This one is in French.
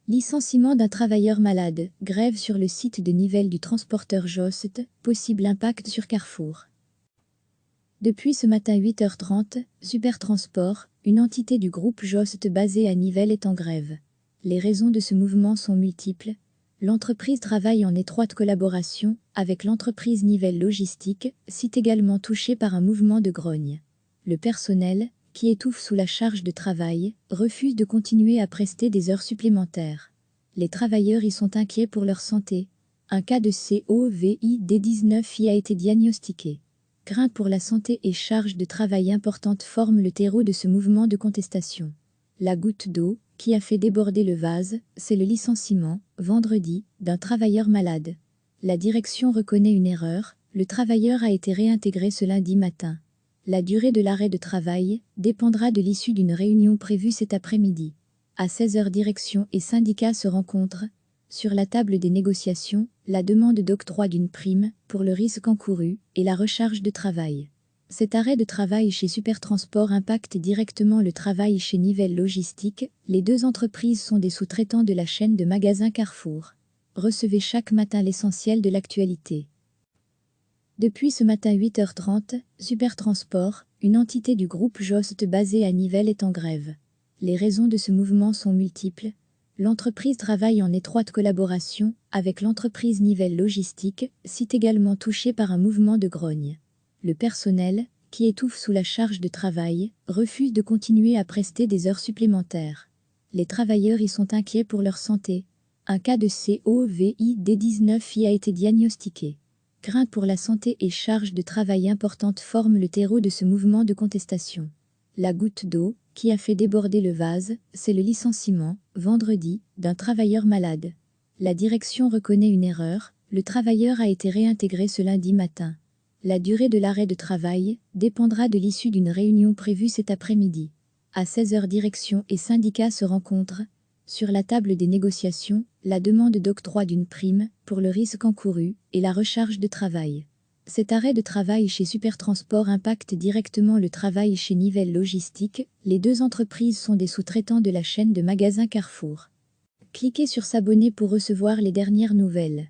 Licenciement d'un travailleur malade, grève sur le site de Nivelles du transporteur Jost, possible impact sur Carrefour. Depuis ce matin 8h30, Supertransport, une entité du groupe Jost basée à Nivelles, est en grève. Les raisons de ce mouvement sont multiples. L'entreprise travaille en étroite collaboration avec l'entreprise Nivelles Logistique, site également touché par un mouvement de grogne. Le personnel, qui étouffe sous la charge de travail, refuse de continuer à prester des heures supplémentaires. Les travailleurs y sont inquiets pour leur santé. Un cas de COVID-19 y a été diagnostiqué. Crainte pour la santé et charge de travail importante forment le terreau de ce mouvement de contestation. La goutte d'eau, qui a fait déborder le vase, c'est le licenciement, vendredi, d'un travailleur malade. La direction reconnaît une erreur, le travailleur a été réintégré ce lundi matin. La durée de l'arrêt de travail dépendra de l'issue d'une réunion prévue cet après-midi. À 16h, direction et syndicats se rencontrent. Sur la table des négociations, la demande d'octroi d'une prime pour le risque encouru et la recharge de travail. Cet arrêt de travail chez Supertransport impacte directement le travail chez Nivelles Logistique. Les deux entreprises sont des sous-traitants de la chaîne de magasins Carrefour. Recevez chaque matin l'essentiel de l'actualité. Depuis ce matin 8h30, Supertransport, une entité du groupe Jost basée à Nivelles, est en grève. Les raisons de ce mouvement sont multiples. L'entreprise travaille en étroite collaboration avec l'entreprise Nivelles Logistique, site également touché par un mouvement de grogne. Le personnel, qui étouffe sous la charge de travail, refuse de continuer à prester des heures supplémentaires. Les travailleurs y sont inquiets pour leur santé. Un cas de COVID-19 y a été diagnostiqué. Crainte pour la santé et charge de travail importante forment le terreau de ce mouvement de contestation. La goutte d'eau, qui a fait déborder le vase, c'est le licenciement, vendredi, d'un travailleur malade. La direction reconnaît une erreur, le travailleur a été réintégré ce lundi matin. La durée de l'arrêt de travail dépendra de l'issue d'une réunion prévue cet après-midi. À 16h, direction et syndicats se rencontrent. Sur la table des négociations, la demande d'octroi d'une prime pour le risque encouru et la recharge de travail. Cet arrêt de travail chez Supertransport impacte directement le travail chez Nivelles Logistique. Les deux entreprises sont des sous-traitants de la chaîne de magasins Carrefour. Cliquez sur s'abonner pour recevoir les dernières nouvelles.